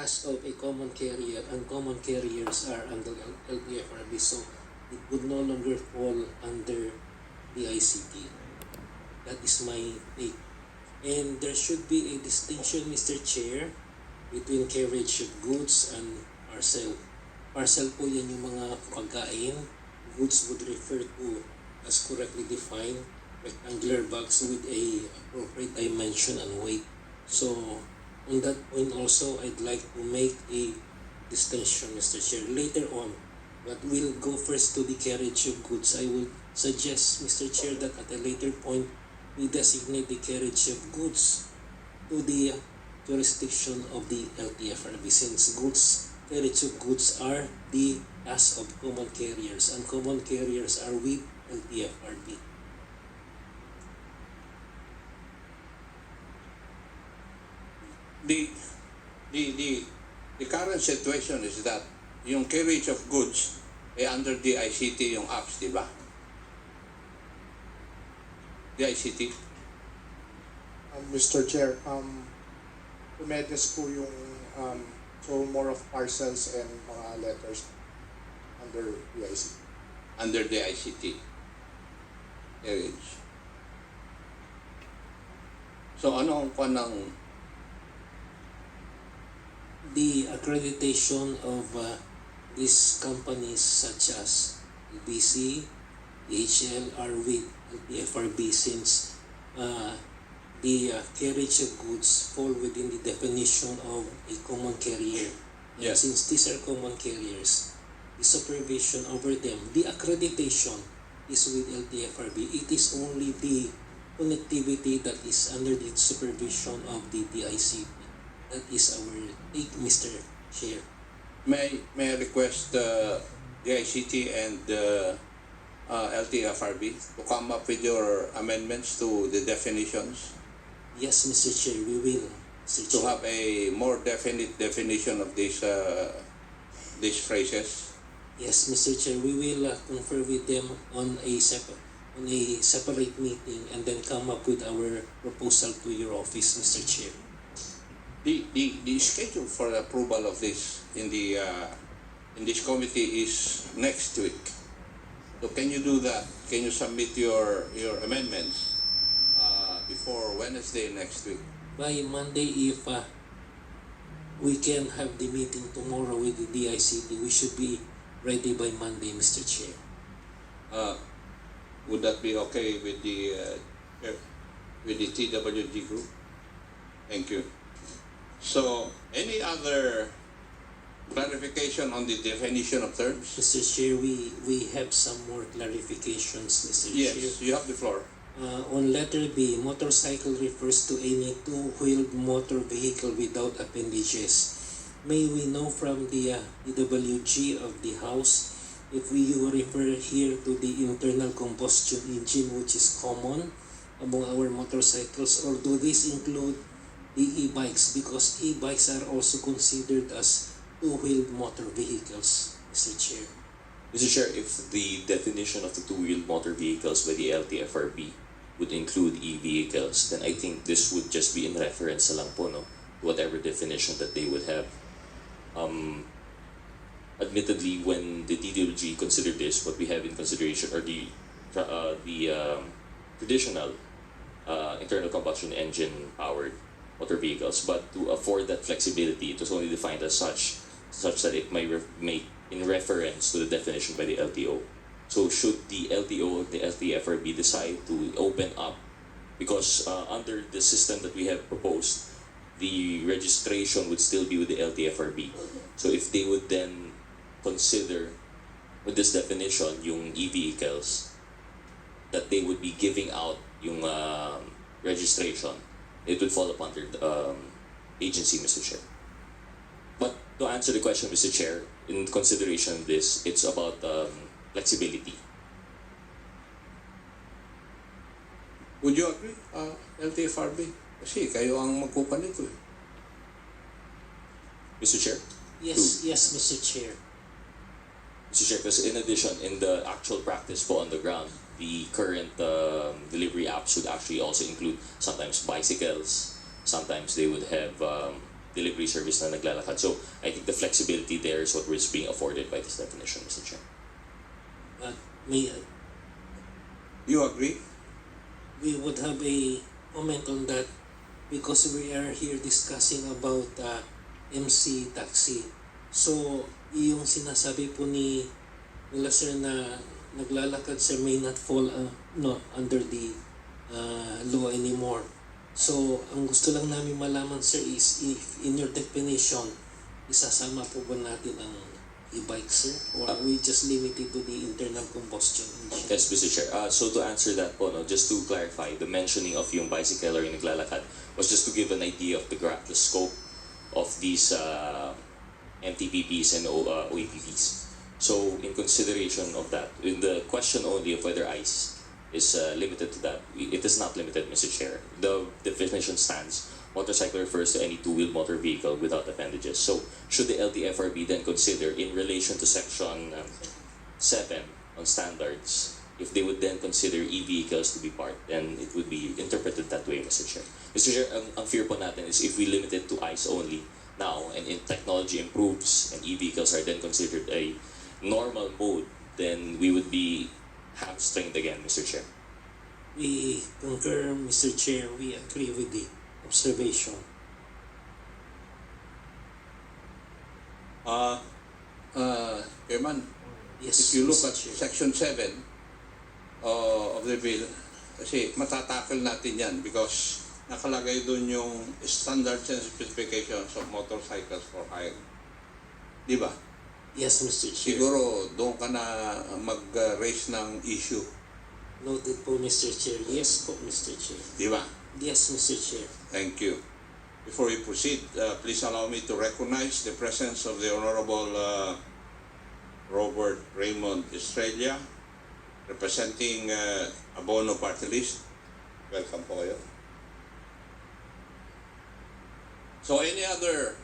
task of a common carrier, and common carriers are under LTFRB, so it would no longer fall under the ICT. That is my take. And there should be a distinction, Mr. Chair, between carriage of goods and parcel. Parcel po yan yung mga pagkain. Goods would refer to, as correctly defined, rectangular bags with a appropriate dimension and weight. So, on that point also, I'd like to make a distinction, Mr. Chair. Later on, but we'll go first to the carriage of goods. I would suggest, Mr. Chair, that at a later point, we designate the carriage of goods to the jurisdiction of the LTFRB, since carriage of goods are the task of common carriers, and common carriers are with LTFRB. The current situation is that yung carriage of goods ay under the ICT yung apps, di ba? The ICT. Mr. Chair, Pumedes po yung so more of parcels and mga letters under the ICT. Under the ICT. Carriage. So ano ang panang The accreditation of these companies such as LBC, DHL are with LTFRB, since the carriage of goods fall within the definition of a common carrier. And Yes. since these are common carriers, the supervision over them, the accreditation is with LTFRB. It is only the connectivity that is under the supervision of the DICT. That is our take, Mr. Chair. may I request the ICT and LTFRB to come up with your amendments to the definitions Yes, Mr. Chair, we will. Mr. to Chair. have a more definite definition of these phrases. Yes, Mr. Chair, we will confer with them on a separate meeting and then come up with our proposal to your office, Mr. Chair. The schedule for approval of this in this committee is next week. So can you do that? Can you submit your amendments before Wednesday next week? By Monday, if we can have the meeting tomorrow with the DICT, we should be ready by Monday, Mr. Chair. Would that be okay with the TWG group? Thank you. So, any other clarification on the definition of terms? Mr. Chair, we have some more clarifications, Mr. Chair. Yes, you have the floor. On letter B, motorcycle refers to any two-wheeled motor vehicle without appendages. May we know from the EWG of the House if we refer here to the internal combustion engine, which is common among our motorcycles, or do this include the e-bikes, because e-bikes are also considered as two-wheeled motor vehicles, Mr. Chair? Mr. Chair, if the definition of the two-wheeled motor vehicles by the LTFRB would include e-vehicles, then I think this would just be in reference lang po, no? Whatever definition that they would have. Admittedly, when the DWG considered this, what we have in consideration are the traditional internal combustion engine powered motor vehicles, but to afford that flexibility, it was only defined as such that it may make in reference to the definition by the LTO. So should the LTO, the LTFRB decide to open up, because under the system that we have proposed, the registration would still be with the LTFRB. So if they would then consider with this definition yung e-vehicles, that they would be giving out yung registration, it would fall upon their agency, Mr. Chair. But to answer the question, Mr. Chair, in consideration of this, it's about flexibility. Would you agree, LTFRB? Kasi kayo ang magkupan nito eh. Mr. Chair? Yes, yes, Mr. Chair. Mr. Chair, because in addition, in the actual practice po on the ground, the current delivery apps would actually also include sometimes bicycles, sometimes they would have delivery service na naglalakad. So I think the flexibility there is what is being afforded by this definition, Mr. Chair. May You agree? we would have a comment on that because we are here discussing about MC taxi. So, yung sinasabi po ni nila sir na naglalakad sir may not fall under the law anymore. So, ang gusto lang namin malaman sir is if in your definition, isasama po ba natin ang e-bike sir? Or are we just limited to the internal combustion engine? Yes, Mr. Chair. So to answer that po, no, just to clarify, the mentioning of yung bicycle or yung naglalakad was just to give an idea of the scope of these MTPPs and OEPPs. So in consideration of that, in the question only of whether ICE is limited to that, it is not limited, Mr. Chair. The definition stands. Motorcycle refers to any two-wheel motor vehicle without appendages. So should the LTFRB then consider in relation to section 7 on standards, if they would then consider e-vehicles to be part, then it would be interpreted that way, Mr. Chair. Mr. Chair, ang fear po natin is if we limit it to ICE only now, and in technology improves and e-vehicles are then considered a normal mode, then we would be hamstringed again, Mr. Chair. We concur, Mr. Chair. We agree with the observation. Chairman, Yes, if you look Mr. at Chair. section 7 of the bill, kasi matatakil natin yan because nakalagay doon yung standards and specifications of motorcycles for hire. Di ba? Yes, Mr. Chair. Siguro doon ka na mag-raise ng issue. Noted po, Mr. Chair. Yes po, Mr. Chair. Di ba? Yes, Mr. Chair. Thank you. Before we proceed, please allow me to recognize the presence of the Honorable Robert Raymond Estrella, representing Abono Party List. Welcome po kayo. So any other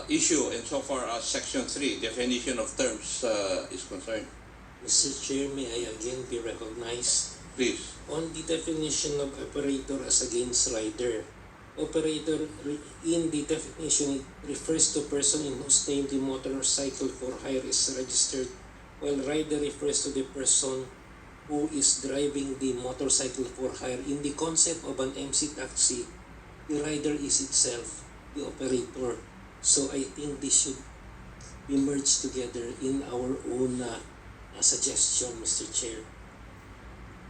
issue insofar as Section 3, definition of terms, is concerned? Mr. Chair, may I again be recognized? Please. On the definition of operator as against rider, operator in the definition it refers to person in whose name the motorcycle for hire is registered, while rider refers to the person who is driving the motorcycle for hire. In the concept of an MC taxi, the rider is itself the operator. So I think this should be merged together in our own suggestion, Mr. Chair.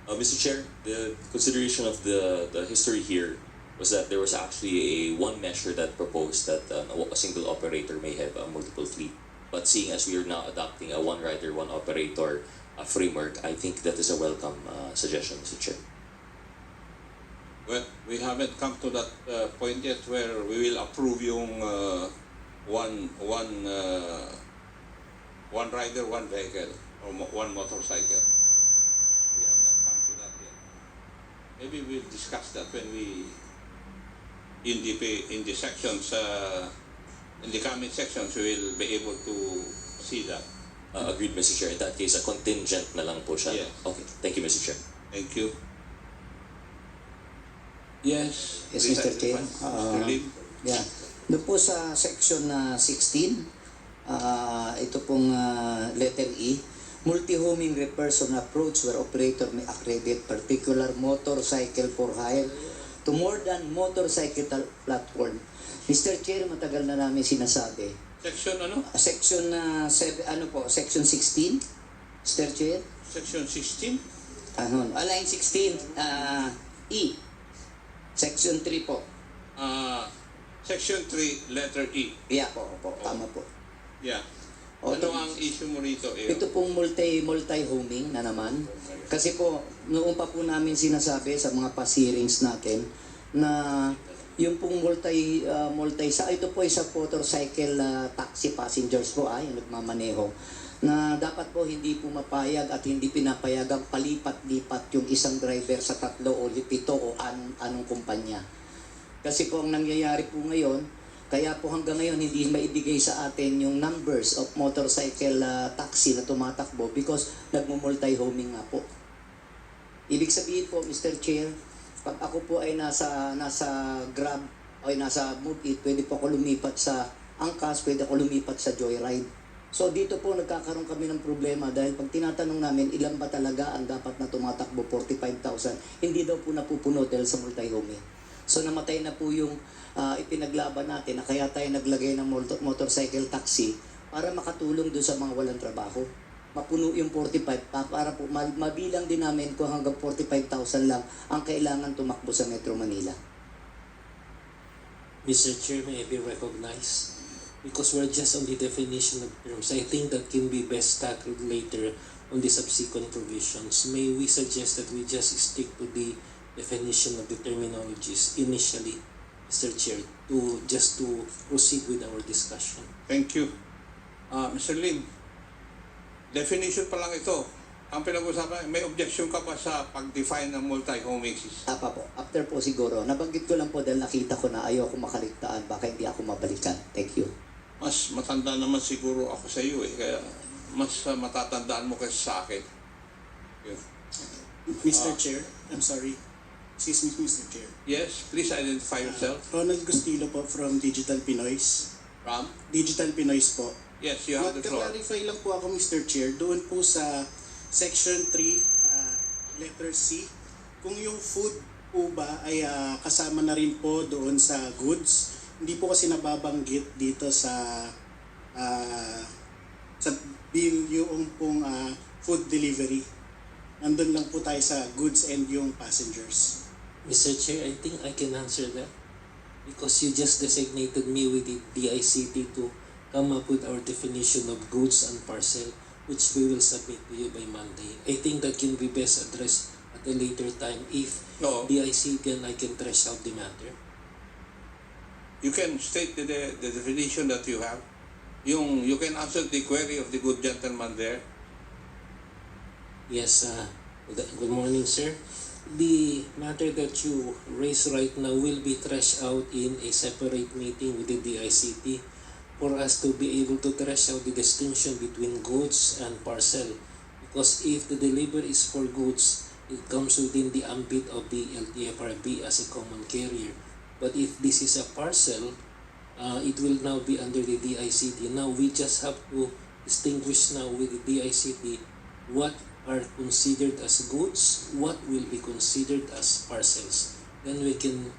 Mr. Chair, the consideration of the history here was that there was actually one measure that proposed that a single operator may have a multiple fleet. But seeing as we are now adopting a one rider, one operator framework, I think that is a welcome suggestion, Mr. Chair. Well, we haven't come to that point yet where we will approve yung one rider, one vehicle, or one motorcycle. We have not come to that yet. Maybe we'll discuss that when we in the sections in the coming sections we will be able to see that. Agreed, Mr. Chair. In that case, a contingent na lang po siya. Yes. Okay, thank you, Mr. Chair. Thank you. Yes. Yes, Mr. Chair. Mr. Lim. Yeah. Doon po sa section 16, ito pong letter E, multi-homing refers to an approach where operator may accredit particular motorcycle for hire to more than motorcycle platform. Mr. Chair, matagal na namin sinasabi. Section ano? Section 7, section 16, Mr. Chair. Section 16? Line 16, E. Section 3 po. Section 3, letter E. Yeah po, tama po. Yeah. O, Ano ang issue mo rito? Ito pong multi-homing na naman. Kasi po, noong pa po namin sinasabi sa mga past hearings natin na yung pong ito po ay sa motorcycle taxi passengers po yung nagmamaneho na dapat po hindi po mapayag at hindi pinapayagang palipat-lipat yung isang driver sa 3 o 7 o anong kumpanya. Kasi po ang nangyayari po ngayon, kaya po hanggang ngayon hindi maibigay sa atin yung numbers of motorcycle taxi na tumatakbo because nagmo-multi-homing nga po. Ibig sabihin po, Mr. Chair, pag ako po ay nasa Grab okay, nasa Move It, pwede po ako lumipat sa ANGKAS, pwede ako lumipat sa JOYRIDE. So dito po nagkakaroon kami ng problema dahil pag tinatanong namin ilan ba talaga ang dapat na tumatakbo, 45,000, hindi daw po napupuno dahil sa multi-home. So namatay na po yung ipinaglaban natin na kaya tayo naglagay ng motorcycle taxi para makatulong doon sa mga walang trabaho. Mapuno yung 45 para po mabilang din namin kung hanggang 45,000 lang ang kailangan tumakbo sa Metro Manila. Mr. Chair, may I be recognized? Because we're just on the definition of terms, I think that can be best tackled later on the subsequent provisions. May we suggest that we just stick to the definition of the terminologies initially, Mr. Chair, to proceed with our discussion. Thank you. Mr. Lim, definition pa lang ito. Ang pinag-usapan, may objection ka pa sa pag-define ng multi-homing system? Tapa po. After po siguro, nabanggit ko lang po dahil nakita ko na ayaw ako makaligtaan, baka hindi ako mabalikan. Thank you. Mas matanda naman siguro ako sa iyo kaya mas matatandaan mo kasi sa akin. Yun. Mr. Chair, I'm sorry. Excuse me, Mr. Chair. Yes, please identify yourself. Ronald Gustilo po from Digital Pinoys. From? Digital Pinoys po. Yes, you have the floor. Mag-clarify lang po ako, Mr. Chair, doon po sa Section 3, letter C, kung yung food po ba ay kasama na rin po doon sa goods. Hindi po kasi nababanggit dito sa bill yung pong food delivery. Nandun lang po tayo sa goods and yung passengers. Mr. Chair, I think I can answer that because you just designated me with the DICT to come up with our definition of goods and parcel, which we will submit to you by Monday. I think that can be best addressed at a later time if No. DICT and I can thresh out the matter. You can state the definition that you have. You can answer the query of the good gentleman there. Yes, good morning, sir. The matter that you raise right now will be threshed out in a separate meeting with the DICT for us to be able to thresh out the distinction between goods and parcel. Because if the delivery is for goods, it comes within the ambit of the LTFRB as a common carrier. But if this is a parcel, it will now be under the DICT. Now we just have to distinguish now with the DICT what are considered as goods, what will be considered as parcels. Then we can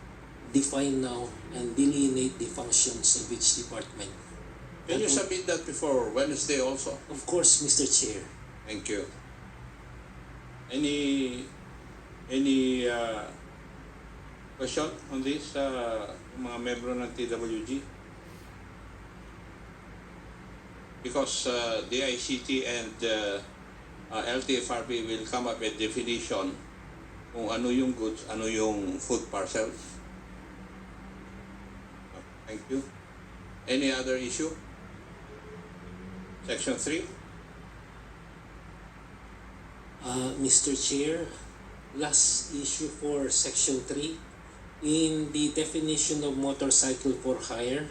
define now and delineate the functions of each department. Can you submit that before Wednesday also? Of course, Mr. Chair. Thank you. Any question on this, mga membro ng TWG? Because the ICT and LTFRB will come up with definition kung ano yung goods, ano yung food parcels. Thank you. Any other issue? Section 3? Mr. Chair, last issue for Section 3. In the definition of motorcycle for hire,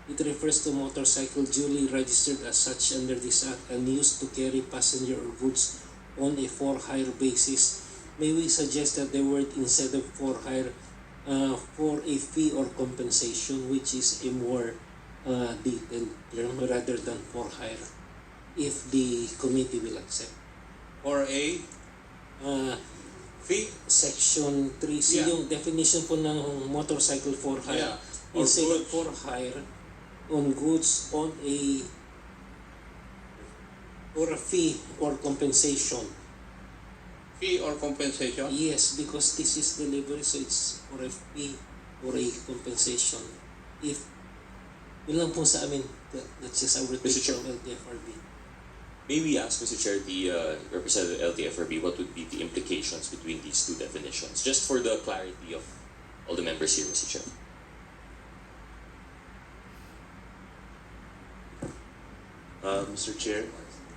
it refers to motorcycle duly registered as such under this act and used to carry passenger or goods on a for hire basis. May we suggest that the word instead of for hire, for a fee or compensation, which is a more detailed term rather than for hire, if the committee will accept. Or a fee? Section 3C, Yeah. yung definition po ng motorcycle for hire. Yeah. Or Instead of goods. for hire, on goods, on a or a fee or compensation. Fee or compensation? Yes, because this is delivery, so it's for a fee or a compensation. If yun lang po sa amin, that's just our Mr. take Chair. from LTFRB. May we ask, Mr. Chair, the representative LTFRB, what would be the implications between these two definitions? Just for the clarity of all the members here, Mr. Chair. Mr. Chair,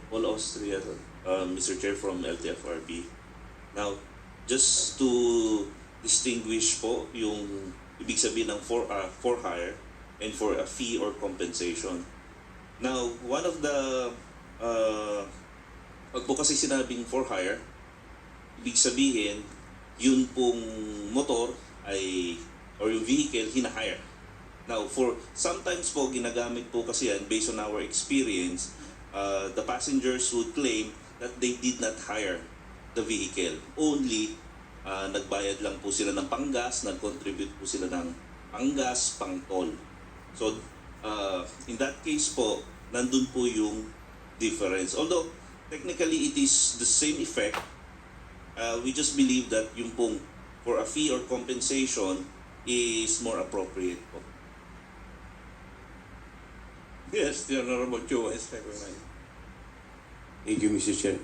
Paul Austria, Mr. Chair from LTFRB. Now, just to distinguish po yung ibig sabihin ng for hire and for a fee or compensation. Now, one of the pag po kasi sinabing for hire, ibig sabihin yun pong motor ay or yung vehicle, hinahire. Now, for sometimes po, ginagamit po kasi yan, based on our experience, the passengers would claim that they did not hire the vehicle. Only, nagbayad lang po sila ng panggas, nag-contribute po sila ng panggas, pang-toll. So, in that case po, nandun po yung difference. Although, technically, it is the same effect. We just believe that yung pong for a fee or compensation is more appropriate po. Yes, the Honorable Joe is recognized. Thank you, Mr. Chair.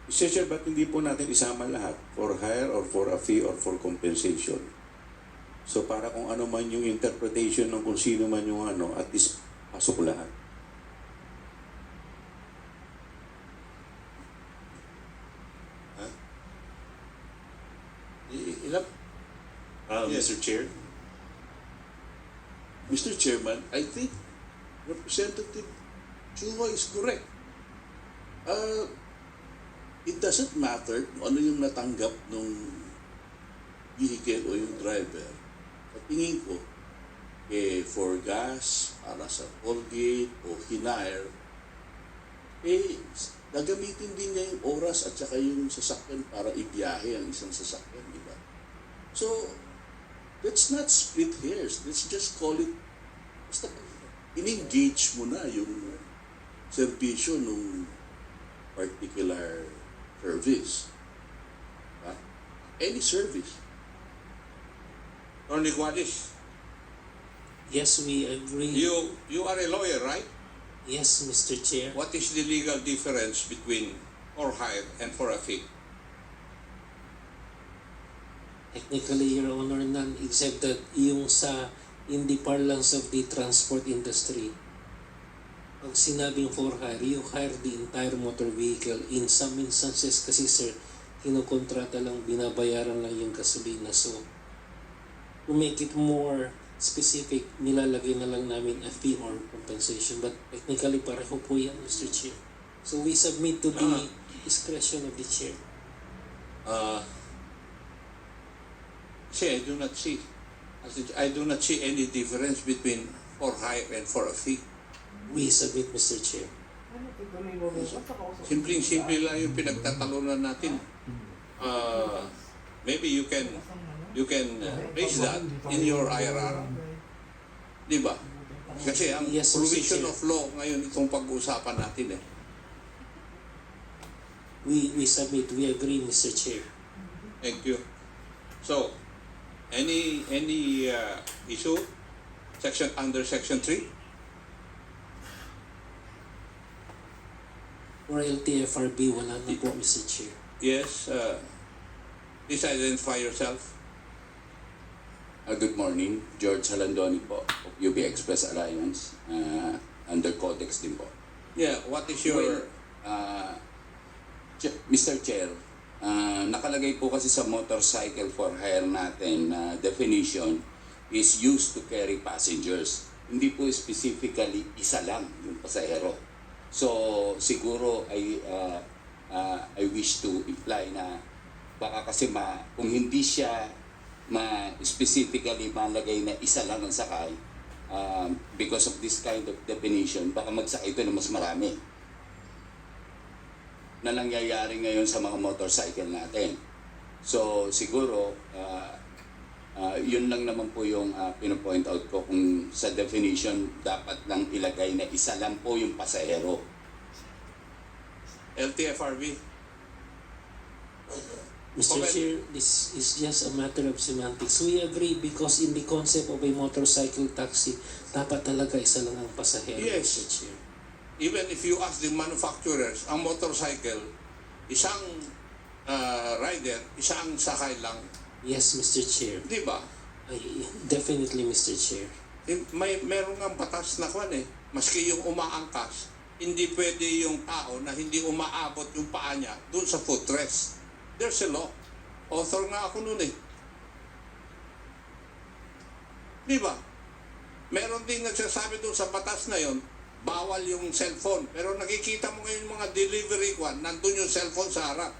Mr. Chair, ba't hindi po natin isama lahat? For hire or for a fee or for compensation? So para kung ano man yung interpretation ng kung sino man yung ano, at least pasok lahat. Ilap. Yes. Mr. Chair? Mr. Chairman, I think Representative Chua is correct. It doesn't matter kung ano yung natanggap ng vehicle o yung driver. Sa tingin ko, for gas, para sa toll gate o hinire, gagamitin din niya yung oras at saka yung sasakyan para ibiyahe ang isang sasakyan, di ba? So, let's not split hairs. Let's just call it, basta in-engage mo na yung servisyo ng particular service. Diba? Any service. Tony Guadis, Yes, we agree. you are a lawyer, right? Yes, Mr. Chair. What is the legal difference between for hire and for a fee? Technically, Your Honor, none except that yung sa in the parlance of the transport industry, pag sinabing for hire, you hire the entire motor vehicle. In some instances kasi, sir, kinukontrata lang, binabayaran lang yung gasolina. So, to make it more specific, nilalagay na lang namin a fee or compensation. But technically, pareho po yan, Mr. Chair. So, we submit to the discretion of the Chair. See, I do not see any difference between for hire and for a fee. We submit, Mr. Chair. Simpleng-simple lang yung pinagtatalunan natin. Maybe you can raise that in your IRR. Di ba? Kasi ang Yes, Mr. provision Chair. of law ngayon itong pag-uusapan natin eh. We submit, we agree, Mr. Chair. Thank you. So, any issue under section 3? For LTFRB, wala na po, Mr. Chair. Yes, please identify yourself. Good morning, George Halandoni po, of UB Express Alliance, under Codex din po. Yeah, what is your... Mr. Chair, nakalagay po kasi sa motorcycle for hire natin definition is used to carry passengers. Hindi po specifically isa lang yung pasahero. So siguro I wish to imply na baka kasi kung hindi siya specifically malagay na isa lang ang sakay, because of this kind of definition, baka magsakay ito na mas marami na nangyayari ngayon sa mga motorcycle natin. So siguro yun lang naman po yung pino-point out ko, kung sa definition dapat lang ilagay na isa lang po yung pasahero. LTFRB? Mr. Okay. Chair, this is just a matter of semantics. We agree because in the concept of a motorcycle taxi, dapat talaga isa lang ang pasahero, Yes. Mr. Chair. Even if you ask the manufacturers, ang motorcycle, isang rider, isang sakay lang. Yes, Mr. Chair. Di ba? Definitely, Mr. Chair. Meron nga batas na kwan eh. Maski yung umaangkas, hindi pwede yung tao na hindi umaabot yung paa niya doon sa footrest. There's a law. Author nga ako noon eh. Di ba? Meron ding nagsasabi doon sa batas na yon, bawal yung cellphone. Pero nakikita mo ngayon mga delivery kwan, nandun yung cellphone sa harap.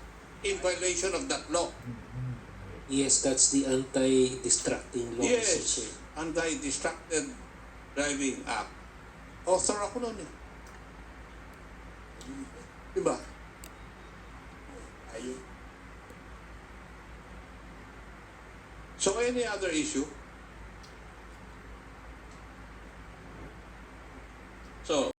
In violation of that law. Yes, that's the anti-distracting law, Mr. Yes, Chair. Anti-Distracted Driving Act. Author ako nun eh. Diba? Ayun. So any other issue? So,